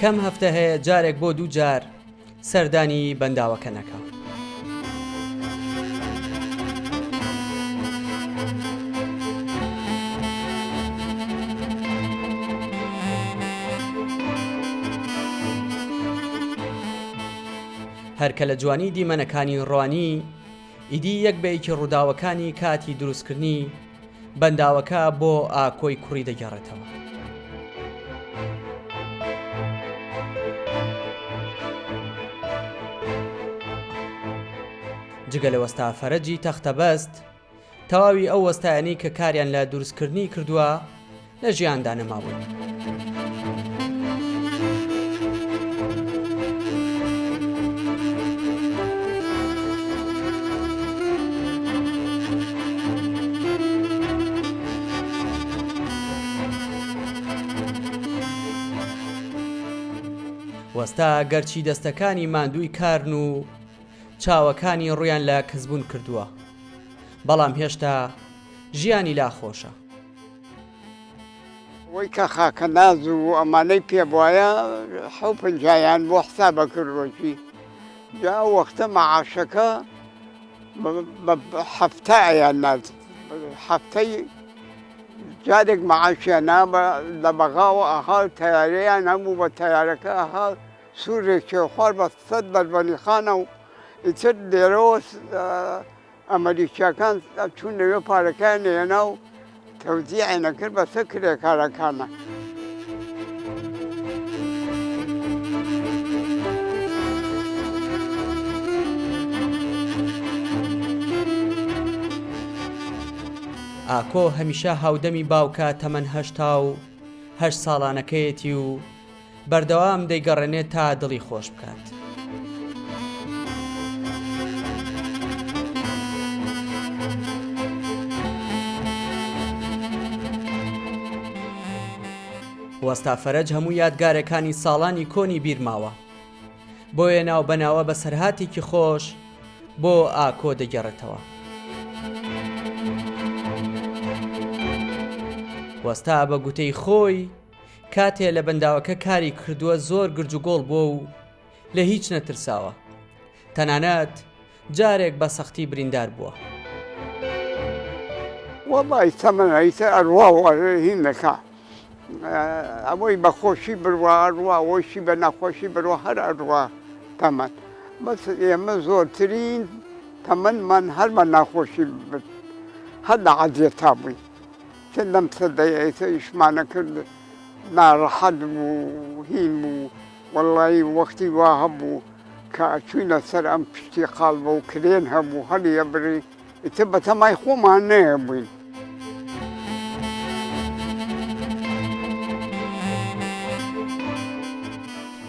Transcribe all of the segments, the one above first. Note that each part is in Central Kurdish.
کەم هەفتە هەیە جارێک بۆ دوو جار سەردانی بەنداوەکە نەکە. هەرکە لە جوانی دیمەنەکانی ڕوانی ئیدی یەک بەیەکی ڕووداوەکانی کاتی دروستکردنی بەنداوەکە بۆ ئاکۆی کوڕی دەگەڕێتەوە. جگە لە وەستا فەرەجی تەختەبەست تەواوی ئەو وەستایانی کە کاریان لە دروستکردنی کردووە لە ژیاندا نەمابوون. وەستا گەرچی دەستەکانی ماندووی کارن و چاوەکانی ڕویان لە کەسبوون کردووە، بەڵام هێشتا ژیانی لا خۆشە. وەی کە خاکە ناز و ئەمانەی پێ بواە حەو پنجایان بۆ حسابە کردوەکی جا وەختە مەعاشەکە هەفتەیان ناز هەفتەی جارێک مەعاشیانە لە بەغاوە ئاها تەیارەیان هەموو بە تەیارەکە ئاها سوورێکی خوار بە سەد بەربەنیخانە و ئیتر لێرەوە ئەمریکیەکان چوون لەوێ پارەکان هێنا و تەوزیعی نەکرد بەسەر کرێکارەکانە. ئاکۆ هەمیشە هاودەمی باوکە تەمەن 8 ساڵانەکەیەتی و بەردەوام دەیگەڕێنێت تا دڵی خۆش بکات. وەستا فەرەج هەموو یادگارەکانی ساڵانی کۆنی بیرماوە، بۆیە ناو بەناوە بە سەرهاتێکی خۆش بۆ ئاکۆ دەگەڕێتەوە. وەستا بە گوتەی خۆی کاتێ لە بەنداوەکە کاری کردووە زۆر گرجوگۆڵ بووە و لە هیچ نەترساوە، تەنانەت جارێک بە سەختی بریندار بووە. وەڵی تەمەنە ئیتر ئەڕوا هین نەکا ئەوەی بە خۆشی بڕوە ئەڕوا ئەوەیشی بە نەخۆشی بڕوە هەر ئەڕوا تەمەن بەس ئێمە زۆرترین تەمەنمان هەر بە ناخۆشی هەر لە عەدیەتا بووین کە لەم سەدەیە ئیتر ئیشمانە کرد ناڕەحەت بوو هین بوو وەڵی وەختی وا هەبوو کە ئەچووینە سەر ئەم پشتی قاڵبە و کرێن هەبوو هەڵیە بڕی ئیتر بە تەمای خۆمان نەیەبووین.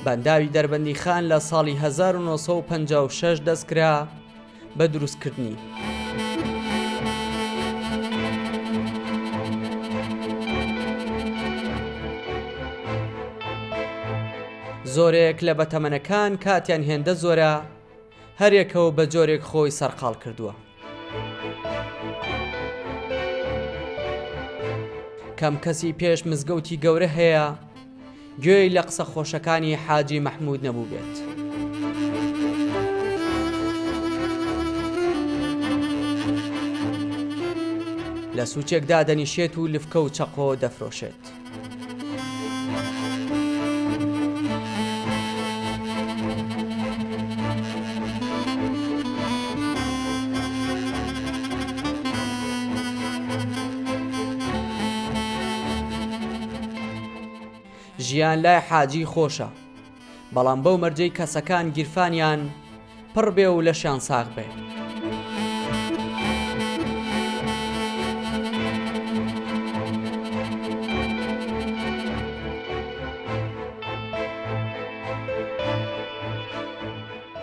بەنداوی دەربەندی خان لە ساڵی 1956 دەستکرا بە دروستکردنی. زۆرێک لە بەتەمەنەکان کاتیان هێندە زۆرە، هەرێکەوە بە جۆرێک خۆی سەرقاڵ کردووە. کەم کەسی پێش مزگەوتی گەورە هەیە گوێی لە قسە خۆشەکانی حاجی مەحموود نەبوو بێت. لە سوچێکدا دەنیشێت و لفکە و چەقۆ دەفرۆشێت. ژیان لای حاجی خۆشە، بەڵام بەو مەرجەی کەسەکان گیرفانیان پڕ بێ و لەشیان ساغ بێ.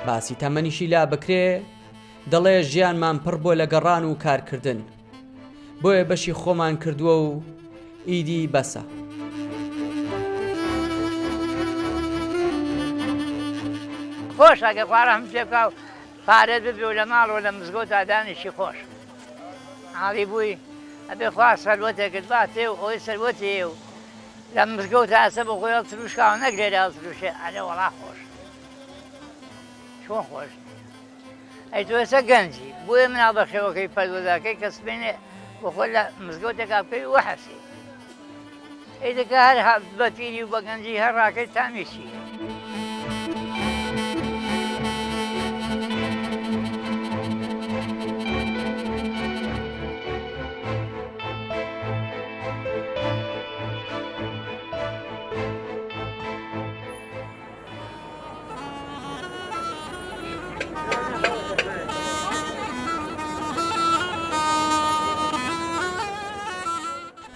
باسی تەمەنیشی لا بکرێ دەڵێ ژیانمان پڕ بۆ لە گەڕان و کارکردن، بۆیە بەشی خۆمان کردووە و ئیدی بەسە. خۆش ئەگە خوارە هەم پێ بکە و پارێت ببێ و لە ماڵەوە لە مزگەوت دانیشی خۆش حاڵی بووی ئەبێ خوا سەروەتێکت با تێ و ئەوەی سەروەتی و لە مزگەوت ئاسە بە خۆی هەڵسروشکاوە نەک لێرە هەڵسروشێ ئەرێ وەڵا خۆش چۆن خۆش ئەی تۆ ئێستا گەنجی بۆیە مناڵ بە خێوەکەی پەروەردەکەی کەس بێنێ بۆ خۆی لە مزگەوتێکا بکەوی وەحەسی ئەی دەکە هەر بە پیری و بە گەنجی هەر ڕاکەی تامیشی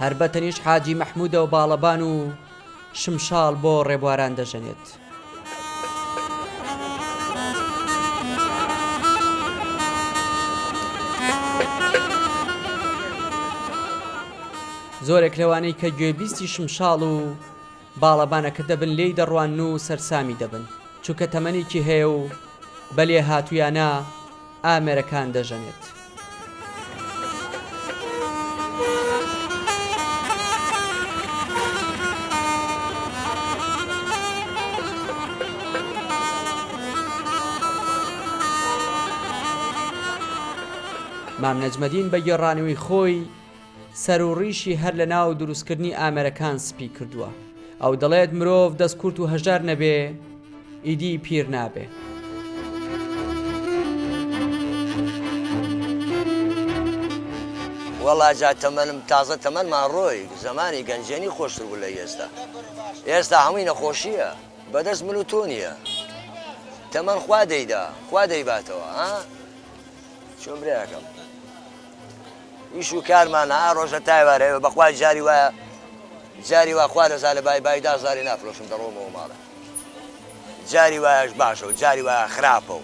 هەر بەتەنیش حاجی مەحموودە و باڵەبان و شمشاڵ بۆ ڕێبواران دەژەنێت. زۆرێک لەوانەی کە گوێبیستی شمشاڵ و باڵەبانەکە دەبن لێی دەڕوان و سەرسامی دەبن چونکە تەمەنێکی هەیە و بەلێ هاتوویانە ئامێرەکان دەژەنێت. مام نەجمەدین بە گێڕانەوەی خۆی سەر و ڕیشی هەر لە ناو دروستکردنی ئامێرەکان سپی کردووە. ئەو دەڵێت مرۆڤ دەستکورت و هەژار نەبێ ئیدی پیر نابێ. وەڵا جا تەمەنم تازە تەمەنمان ڕۆی زمانی گەنجێنی خۆشتر بوو لە ئێستا هەمووی نەخۆشیە بەدەست من و تۆ نییە تەمەن خوا دەیدا خوا دەیباتەوە چۆن برایەکەم ئیش و کارمان ڕۆژە تایوارەوە بەخوا جاری وا خوا دەزا لە بایدا زاری نافرۆشم دەڕۆمەوە ماڵە جاری وایەش باشە و جاری وایە خراپە و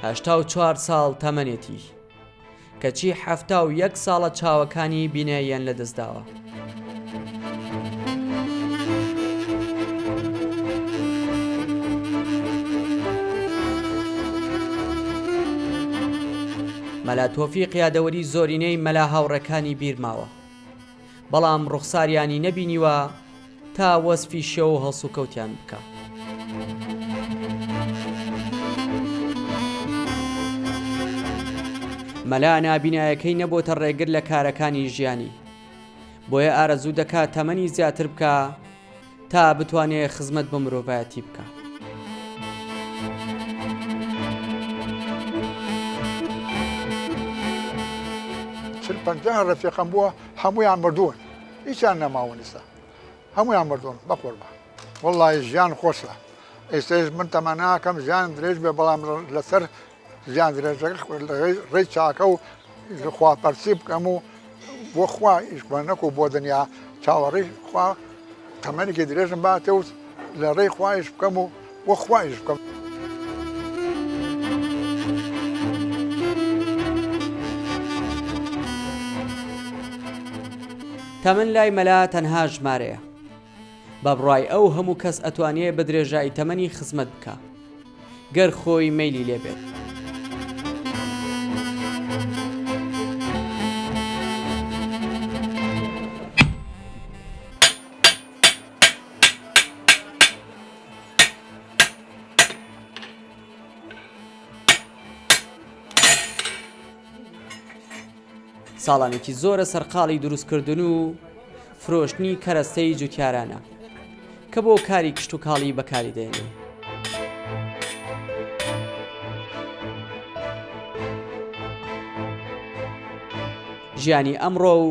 هەشتا و 4 ساڵ تەمەنێتی کەچی 71 ساڵە چاوەکانی بیناییان لەدەستداوە. مەلا تۆفیق یادەوەری زۆرینەی مەلا هاوڕەکانی بیرماوە بەڵام ڕوخساریانی نەبینیوە تا وەسفی شێو و هەڵسو کەوتیان بکە. مەلا نابینایەکەی نەبۆتە ڕێگر لە کارەکانی ژیانی بۆیە ئارەزوو دەکات تەمەنی زیاتر بکە تا بتوانێت خزمەت بە مرۆڤایەتی بکە. چل پەنجاه ڕەفیقم بووە هەموویان مردوون هیچیان نەماون ئێستا هەموویان مردوون بەقوربە وەڵڵی ژیان خۆشە ئێستاش من تەمەناکەم ژیان درێژ بێ بەڵام لەسەر ژیان درێژەکە ڕێی چاکە و خواپەرسی بکەم و بۆ خوا ئیشبەنەک و بۆ دنیا چاوەڕێی خوا تەمەنێکی درێژم باتێ و لە ڕێی خوایش بکەم و بۆ خوایش بکەم. تەمەن لای مەلا تەنها ژمارەیە بە بڕای ئەو هەموو کەس ئەتوانێت بە درێژایی تەمەنی خزمەت بکە گەر خۆی مەیلی لێبێت. ساڵانێکی زۆرە سەرقاڵی دروستکردن و فرۆشتنی کەرەستەی جوتیارانە کە بۆ کاری کشت و کاڵی بەکاری دێنێ. ژیانی ئەمڕۆ و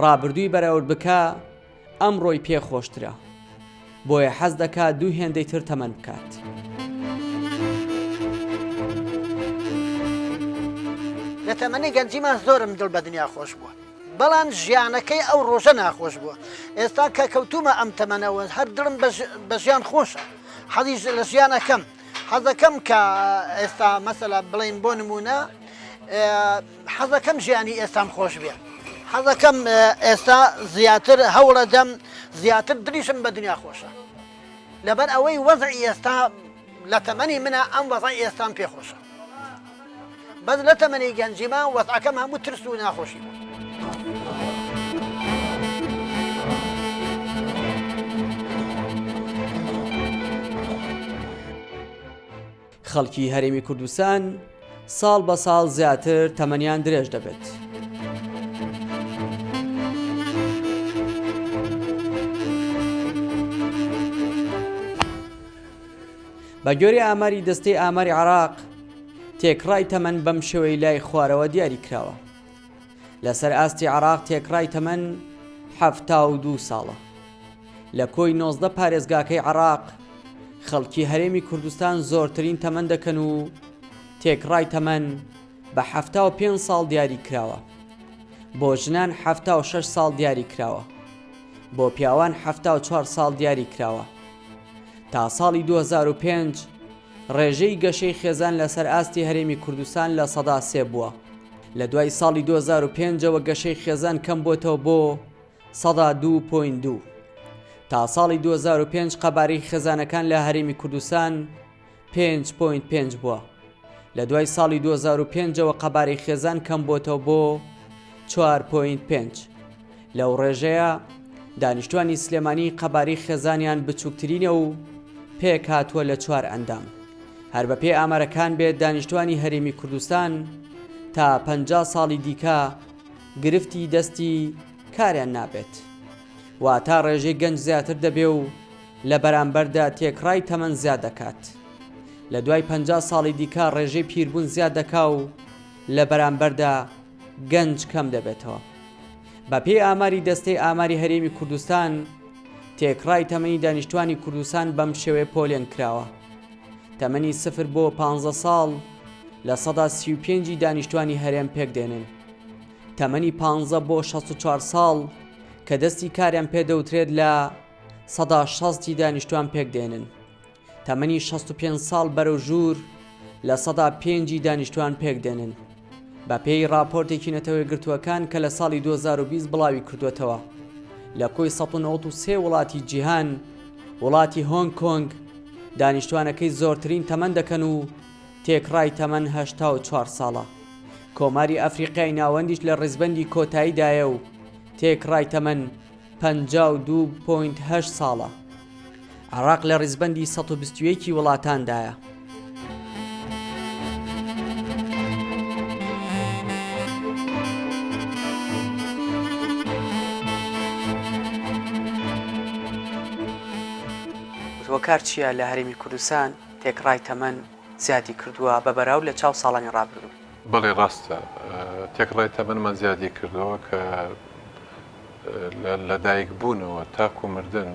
ڕابردووی بەراورد بکە ئەمڕۆی پێخۆشترە بۆیە حەز دەکات دوو هێندەی تر تەمەن بکات. لە تەمەنی گەنجیمان زۆرم دڵ بە دنیا خۆش بووە بەڵام ژیانەکەی ئەو ڕۆژە ناخۆش بووە. ئێستا کە کەوتومە ئەم تەمەنەوە هەر دڵم بە ژیان خۆشە حەزیش لە ژیانەکەم حەزەکەم کە ئێستا مەسەلا بڵین بۆ نمونە حەزەکەم ژیانی ئێستام خۆش بێ حەزەکەم ئێستا زیاتر هەوڵەدەم زیاتر دریشم بە دنیا خۆشە لەبەر ئەوەی وەزعی ئێستا لە تەمەنی منە ئەم وەزای ئێستان پێخۆشە بەس لە تەمەنی گەنجیمان وەزعەکەم هەموو ترس و ناخۆشی بوو. خەڵکی هەرێمی کوردستان ساڵ بە ساڵ زیاتر تەمەنیان درێژ دەبێت. بە گوێرەی ئاماری دەستەی ئاماری عێراق تێکڕای تەمەن بەم شێوەی لای خوارەوە دیاری کراوە. لەسەر ئاستی عێراق تێکڕای تەمەن 72 ساڵە. لە کۆی 19 پارێزگاکەی عێراق خەڵکی هەرێمی کوردستان زۆرترین تەمەن دەکەن و تێکڕای تەمەن بە 75 ساڵ دیاری کراوە. بۆ ژنان 76 ساڵ دیاری کراوە. بۆ پیاوان 74 ساڵ دیاری کراوە. تا ساڵی 2005 ڕێژەی گەشەی خێزان لەسەر ئاستی هەرێمی کوردستان لە سەدا 3 بووە. لە دوای ساڵی 2005ەوە گەشەی خێزان کەم بۆتەوە بۆ سەدا 2.2. تا ساڵی 2005 قەبارەی خێزانەکان لە هەرێمی کوردستان 5.5 بووە. لە دوای ساڵی 2005ەوە قەبارەی خێزان کەم بۆتەوە بۆ 4.5. لەو ڕێژەیە دانیشتوانی سلێمانی قەبارەی خێزانیان بچووکترینە و پێک هاتووە لە 4 ئەندام. هەر بە پێی ئامارەکان بێت دانیشتوانی هەرێمی کوردستان تا 50 ساڵی دیکە گرفتی دەستی کاریان نابێت. واتە ڕێژەی گەنج زیاتر دەبێ و لە بەرامبەردا تێکڕای تەمەن زیاد دەکات. لە دوای 50 ساڵی دیکە ڕێژەی پیربوون زیاد دەکا و لە بەرامبەردا گەنج کەم دەبێتەوە. بە پێی ئاماری دەستەی ئاماری هەرێمی کوردستان تێکڕای تەمەنی دانیشتوانی کوردستان بەم شێوەیە پۆلێن کراوە. تەمەنی 0 بۆ 15 ساڵ لە سەدا 35 دانیشتوانی هەرێم پێک دێنن. تەمەنی 15 بۆ 64 ساڵ کە دەستی کاریان پێدەوترێت لە سەدا 60 دانیشتوان پێک دێنن. تەمەنی 65 ساڵ بەرەو ژوور لە سەدا 5 دانیشتوان پێک دێنن. بە پێی راپۆرتێکی نەتەوەی گرتووەکان کە لە ساڵی 2020 بڵاوی کردوێتەوە لە کۆی 193 وڵاتی جیهان وڵاتی هۆنگ کۆنگ دانیشتوانەکەی زۆرترین تەمەن دەکەن و تێکڕای تەمەن 84 ساڵە. کۆماری ئەفریقای ناوەندیش لە ڕێزبەندی کۆتاییدایە و تێکڕای تەمەن 52.8 ساڵە. عێراق لە ڕێزبەندی 121 وڵاتاندایە. وەکار چییە لە هەرێمی کوردستان تێکڕای تەمەن زیادی کردووە بە بەراو لە چاو ساڵانی ڕابردوو؟ بەڵێ ڕاستە تێکڕای تەمەنمان زیادی کردەوە کە لە دایک بوونەوە تاکو مردن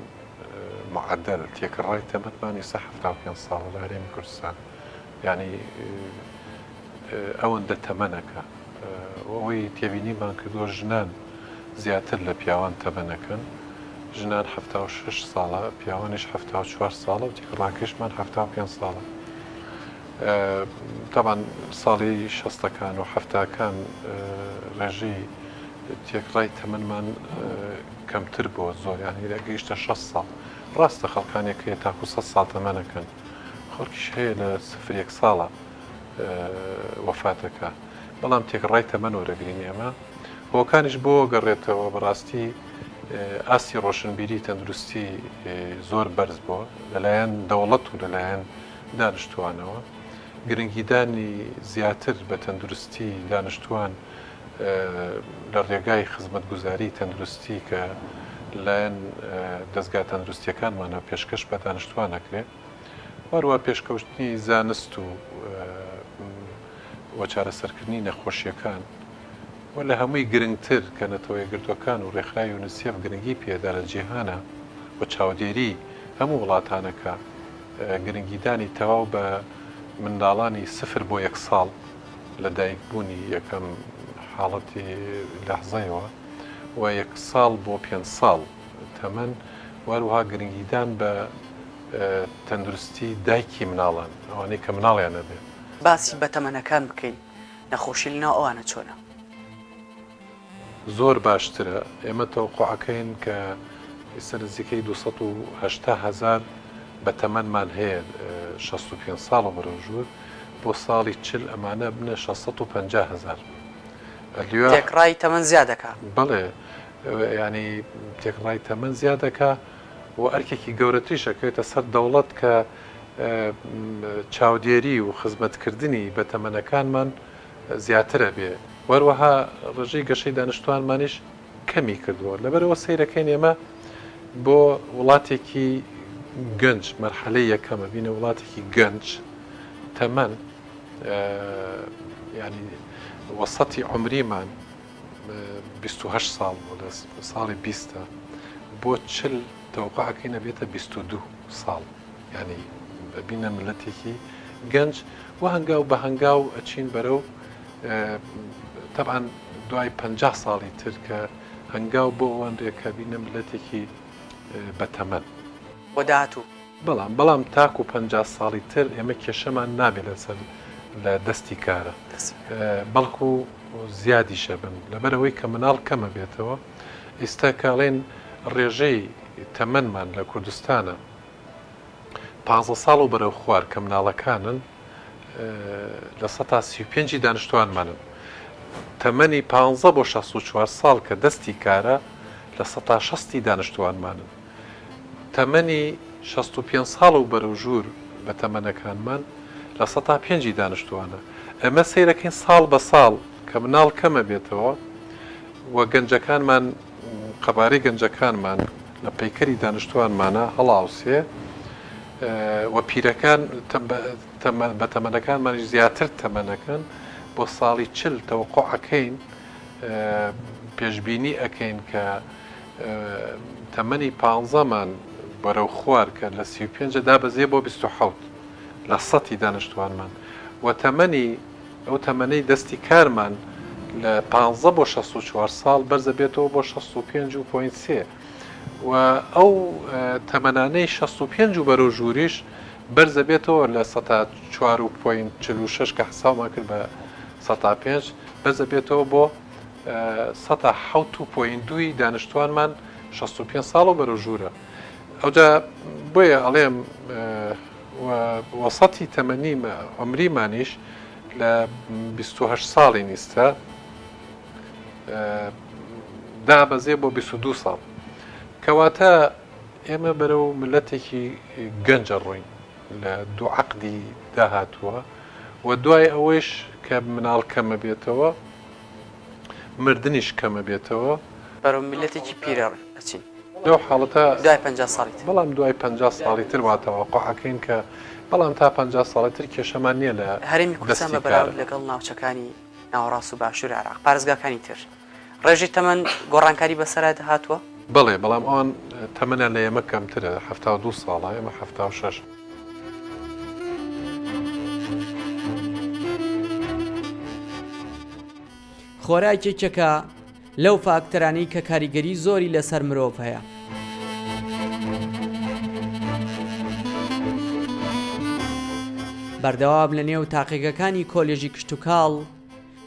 معدل تێکڕای تەمەنمانی 75 ساڵ لە هەرێمی کوردستان یعنی ئەوەندە تەمەنەکە ئەوەی تێبینیمان کردووە ژنان زیاتر لە پیاوان تەمەنەکەن ژنان 76 ساڵە پیاوانیش 74 ساڵە و تێکڕاکەشمان 75 ساڵە. تاوان ساڵی 60ەکان و هەفتاکان ڕێژەی تێکڕای تەمەنمان کەمتر بۆ زۆریانی گەیشتە 6 ساڵ. ڕاستە خەڵکانێکەیە تاکو 100 ساڵ تەمەنەکەن خەڵکیش هەیە لە 1 ساڵە وەفاتەکە بەڵام تێکڕای تەمەن وەرەگرین ئێمە هۆکانیش بۆ گەڕێتەوە بەڕاستی ئاسی ڕۆشنبیری تەندروستی زۆر بەرز بووە لەلایەن دەوڵەت و لەلایەن دانیشتوانەوە گرنگیدانی زیاتر بە تەندروستی دانیشتوان لە ڕێگای خزمەتگوزاری تەندروستی کە لایەن دەستگا تەندروستیەکانمانە پێشکەش بە دانیشتوان ئەکرێت وەروە پێشکەوتنی زانست و چارەسەرکردنی نەخۆشیەکان و لە هەمووی گرنگتر کە نەتەوەی گردوەکان و ڕێکخراوی یونیسێف گرنگی پێدا لە جیهانە و چاودێری هەموو وڵاتانەکە گرنگیدانی تەواو بە منداڵانی 0 بۆ 1 ساڵ لە دایکبوونی یەکەم حاڵەتی لەحزەیەوە و 1 ساڵ بۆ 5 ساڵ تەمەن وەروها گرنگیدان بە تەندروستی دایکی مناڵان ئەوانەی کە مناڵیان نەبێت. باسی بە تەمەنەکان بکەین نەخۆشی لەناو ئەوانە چۆنە؟ زۆر باشترە ئێمە تەوقعەکەین کە ئێستا نزیکەی 280,000 بە تەمەنمان هەیە 65 ساڵە بەرەوژوور بۆ ساڵی چل ئەمانە بنە 650,000 تێکڕای تەمەن زیاد دەکات بەڵێ ینی تێکڕای تەمەن زیاد دەکا و ئەرکێکی گەورەتریشەکەوێتە سەر دەوڵەت کە چاودێری و خزمەتکردنی بە تەمەنەکانمان زیاترە بێ وەروەها ڕژەی گەشەی دانیشتوانمانیش کەمی کردووە لەبەرەوە سەیرەکەین ئێمە بۆ وڵاتێکی گەنج مەرحەلەی یەکەمە بینە وڵاتێکی گەنج تەمەن ینی وەسەتی عمریمان 28 ساڵ لە ساڵی 20 بۆ چل تەوقعەکەی نەبێتە 22 ساڵ ینی ببینە ملەتێکی گەنج و هەنگاو بە هەنگاو ئەچین بەرەو طبعاً دوای 50 ساڵی تر کە هەنگاو بۆ ئەوەندێکە بینە ملەتێکی بەتەمەن بۆ داهاتوو بەڵام تاکو 50 ساڵی تر ئێمە کێشەمان نابێت لەسەر لە دەستی کارە بەڵکو زیادیشە بن لەبەرەوەی کە مناڵ کەمە بێتەوە ئێستا کاڵێن ڕێژەی تەمەنمان لە کوردستانە 15 ساڵ و بەرەو خوار کە مناڵەکانن لە 135 دانیشتوانمانن تەمەنی 15 بۆ 64 ساڵ کە دەستی کارە لە 160 دانیشتوانمانن تەمەنی 65 ساڵ و بەرەوژوور بە تەمەنەکانمان لە 105 دانیشتوانە ئەمە سەیرەکەین ساڵ بە ساڵ کە مناڵ کەمە بێتەوە و گەنجەکانمان قەبارەی گەنجەکانمان لە پەیکەری دانیشتوانمانە هەڵاوسێ و پیرەکان بە تەمەنەکانمانی زیاتر تەمەنەکەن بۆ ساڵی چل تەوقعەکەین پێشبینی ئەەکەین کە تەمەنی 15مان بەرەو خوار کە لە 35 دابەزێ بۆ 27 لە 100 دانیشتوانمان و تەمەنی ئەو تەمەنەی دەستی کارمان لە 15 بۆ 64 ساڵ بەرزە بێتەوە بۆ 65.3 و ئەو تەمەنانەی 65 و بەرەو ژووریش بەرزە بێتەوە لە 4.46 کە حساومان کرد بە 105 بەرزە بێتەوە بۆ 107.2 دانیشتوانمان 65 ساڵ و بەرەو ژوورە ئەوجا بۆیە ئەڵێم وەسەتی تەمەنی عمریمانیش لە 28 ساڵی نیستە دابەزێ بۆ 22 ساڵ کەواتە ئێمە بەرەو ملەتێکی گەنجە ڕووین لە دوو عەقدی داهاتووە و دوای ئەوەیش کە مناڵ کەمە بێتەوە مردنیش کەمە بێتەوە بەرەو میلەتێکی پیرە ئەچین لەو حاڵەتە دوای 50 ساڵی تر بەڵام دوای 50 ساڵی تر واتەوە قۆحەکەین کە بەڵام تا 50 ساڵی تر کێشەمان نییە لە هەرێمی کوردستان بە بەراورد لەگەڵ ناوچەکانی ناوەڕاست و باشووری عێراق پارێزگاکانی تر ڕێژی تەمەن گۆڕانکاری بەسەرات هاتووە بەڵێ بەڵام ئەوان تەمەنە لە ئێمە کەمترە 72 ساڵە ئێمە 76 خۆراکێکێکە لەو فاکتەرانی کە کاریگەری زۆری لەسەر مرۆڤ هەیە بەردەوام لە نێو تاقیگەکانی کۆلێژی کشتتوکاڵ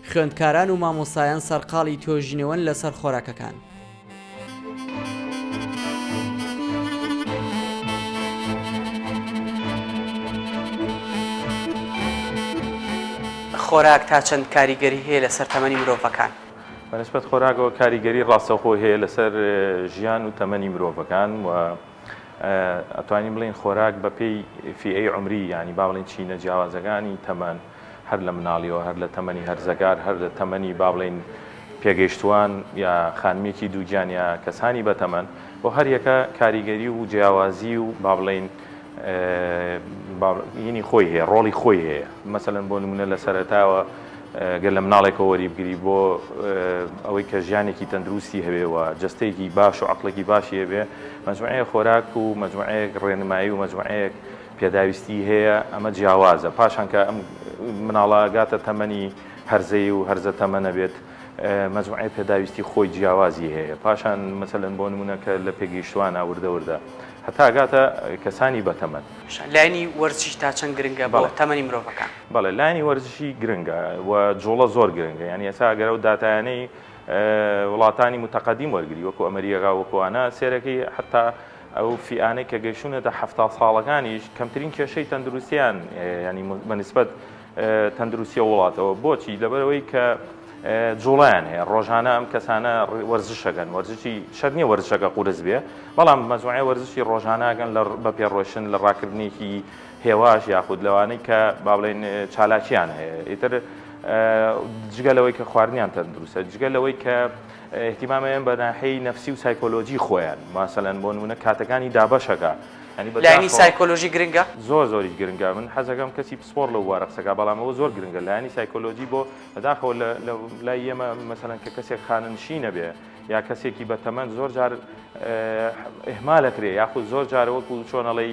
خوێندکاران و مامۆسایان سەرقاڵی تۆژینەوەن لەسەر خۆراکەکان خۆراک تا چەند کاریگەری هەیە لەسەر تەمەنی مرۆڤەکان بەنسبەت خۆراکەوە کاریگەری ڕاستەوخۆ هەیە لەسەر ژیان و تەمەنی مرۆڤەکان و ئەتوانین بڵین خۆراک بە پێی فئەی عمری ینی با بڵین چینە جیاوازەکانی تەمەن هەر لە مناڵیەوە هەر لە تەمەنی هەرزەگار هەر لە تەمەنی با بڵین پێگەیشتوان یا خانمێکی دووگیان یا کەسانی بەتەمەن بۆ هەر یەکە کاریگەری و جیاوازی و با بڵین ینی خۆی هەیە ڕۆڵی خۆی هەیە مەسەلەن بۆ نمونە لە سەرەتاوە گەر لە مناڵێکەوە وەریبگری بۆ ئەوەی کە ژیانێکی تەندروستی هەبێەوە جستەیەکی باش و عەقڵێکی باشی هەبێ مەجموعەیە خۆراک و مەجموعەیەک ڕێنمایی و مەجموعەیەک پێداویستی هەیە ئەمە جیاوازە پاشان کە ئەم مناڵە گاتە تەمەنی هەرزەی و هەرزە تەمەنە بێت مەجموعەیە پێداویستی خۆی جیاوازی هەیە پاشان مەسەلەن بۆ نمونە کە لە پێگەیشتوان وردە هەتا گاتە کەسانی بەتەمەن لایانی وەرزشی تا چەند گرنگە بۆ تەمەنی مرۆڤەکان بەڵێ لایانی وەرزشی گرنگە و جوڵە زۆر گرنگە یعنی ئێستا گەرە و داتایانەی وڵاتانی متەقەدیم وەرگری وەکو ئەمریکا وەکوانە سێرەکەی حتا ئەو فیانەی کە گەیشتونەتە 70 ساڵەکانیش کەمترین کێشەی تەندروستیان ینی بەنسبەت تەندروستی وڵاتەوە بۆچی لەبەرەوەی کە جوڵیان هەیە ڕۆژانە ئەم کەسانە وەرزشەکەن وەرزشی شەر نییە وەرزشەکە قورس بێ بەڵام مەزوعی وەرزشی ڕۆژانەکەن بە پێڕۆشن لە ڕاکردنێکی هێواش یاخود لەوانەی کە با بڵێن چالاکییان هەیە ئیتر جگە لەوەی کە خواردنیان تەندروستە جگە لەوەی کە احتیمامیان بە ناحەی نەفسی و سایکۆلۆژی خۆیان ماسەلەن بۆ نمونە کاتەکانی دابەشەکە لایانی سایکۆلۆژی گرنگە زۆری گرنگە من حەزەکەم کەسی پسپۆر لەو وارە قسەکە بەڵامەوە زۆر گرنگە لایانی سایکۆلۆژی بۆ بەداخەوە لای ئێمە مەسەلەن کە کەسێک خاننشینە بێ یا کەسێکی بەتەمەند زۆر جار ئێهمالەکرێ یاخود زۆر جار وەکو چۆنەڵی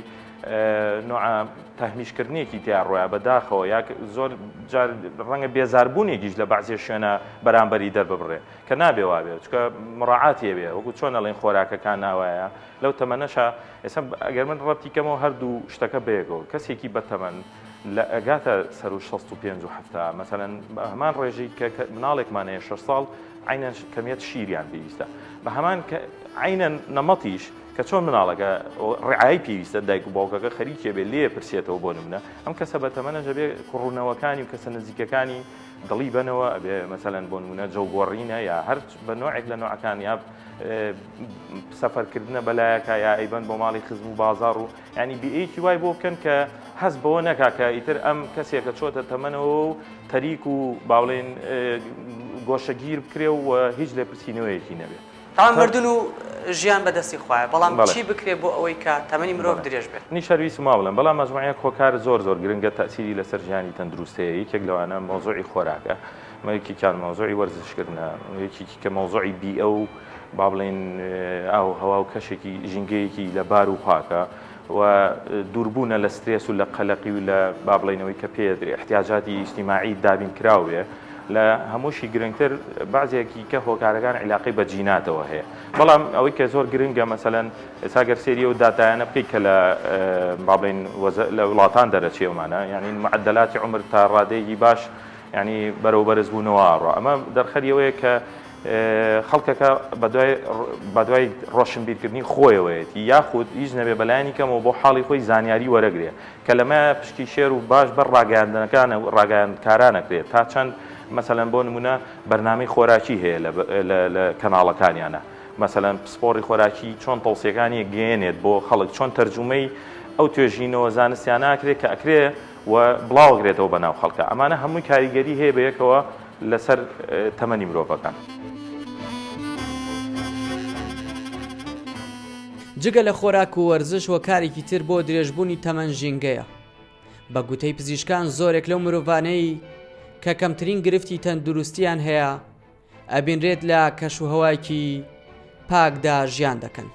نوع تەهمیشکردنێکی تیا ڕۆیە بەداخەوە یا زۆر جار ڕەنگە بێزاربوونێکیش لە بەعزێ شوێنە بەرامبەری دەرببڕێ کە نابێ وابێ چکە مڕاعاتێ بێ وەکو چۆنەڵێن خۆراکەکان ناوایە لەو تەمەنەشە ئێستا ئەگەر من ڕەتیکەمەوە هەردوو شتەکە بەیەکەوە کەسێکی بەتەمەند لە ئەگاتە سەر و 65 و هەفتا مەسەلەن هەمان ڕێژەی کە مناڵێکمان هەیە 6 ساڵ عینەن کەمیەت شیریان پێویستە بە هەمان عینەن نەمەتیش کە چۆن مناڵەکە ڕعایی پێویستە دایک و باوکەکە خەریکێ بێ لێ پرسێتەوە بۆ نمونە ئەم کەسە بەتەمەنەژە بێ کوڕوونەوەکانی و کەسە نزیکەکانی دڵی بنەوە ئەبێ مەسەلەن بۆ نمونە جەوگۆڕینە یا هەر بە نوعێک لە نوعەکان یا سەفەرکردنە بەلایەکە یا ئەیبەن بۆ ماڵی خزم و بازاڕ و ینی بیئەیەکی وای بۆ بکەن کە هەز بەوە نەکا کە ئیتر ئەم کەسێکە چۆتە تەمەنەوە و تەریک و باڵێن گۆشەگیر بکرێ و هیچ لێپرسینەوەیەکی نەبێت تاوان مردن و ژیان بەدەستی خوایە بەڵام چی بکرێ بۆ ئەوەی کە تەمەنی مرۆڤ درێژ بێت نی شەرویس ما بڵێن بەڵام مەزموعەیە کۆکار زۆر گرنگە تەسیری لەسەر ژیانی تەندروستەیە یەکێک لەوانە مۆزوعی خۆراکە یەکێکیان مۆزوعی وەرزشکردنە یەکێکی کە مۆزوعی بیئە و با بڵێن ئاو هەوا و کەشێکی ژینگەیەکی لە بار و پاکە و دووربوونە لە سترێس و لە قەلەقی و لە با بڵێنەوەی کە پێدرێ احتیاجاتی ئیجتیماعی دابین کراوێ لە هەمووشی گرنگتر بعضێکی کە هۆکارەکان علاقی بە جیناتەوە هەیە بەڵام ئەوەی کە زۆر گرنگە مەسەلەن ئێستا گەر سێریە و داتایانە بکەیت کە لە بابڵین لە وڵاتان دەرەچێومانە یعنی معدلاتی عمر تا ڕادەیەکی باش ینی بەرەو بەرز بوونەوە ڕۆ ئەمە دەرخەریەوەیە کە خەڵکەکە بە دوای ڕۆشنبیرکردنی خۆیەوەیەتی یاخود هیچ نەبێ بەلایانی کەمەوە بۆ حاڵی خۆی زانیاری وەرەگرێ کە لەمە پشتی شێر و باش بەر ڕاگەاندنەکانە ڕاگەاندکارانەکرێت تا چەند مەسەلەن بۆ نمونە بەرنامەی خۆراکی هەیە لە کەناڵەکانیانە مەسەلەن پسپۆڕی خۆراکی چۆن تەوسیەکانی گەێنێت بۆ خەڵک چۆن تەرجومەی ئەو توێژینەوە زانستیان ناکرێت کە ئەکرێ و بڵاوەگرێتەوە بەناو خەڵکە ئەمانە هەمووی کاریگەری هەیە بەیەکەوە لەسەر تەمەنی مرۆڤەکان جگە لە خۆراک و وەرزش و کارێکی تر بۆ درێژبوونی تەمەن ژینگەیە بە گوتەی پزیشکان زۆرێک لەو مرۆڤانەی کە کەمترین گرفتی تەندروستیان هەیە ئەبینرێت لە کەشوهەوایەکی پاکدا ژیان دەکەن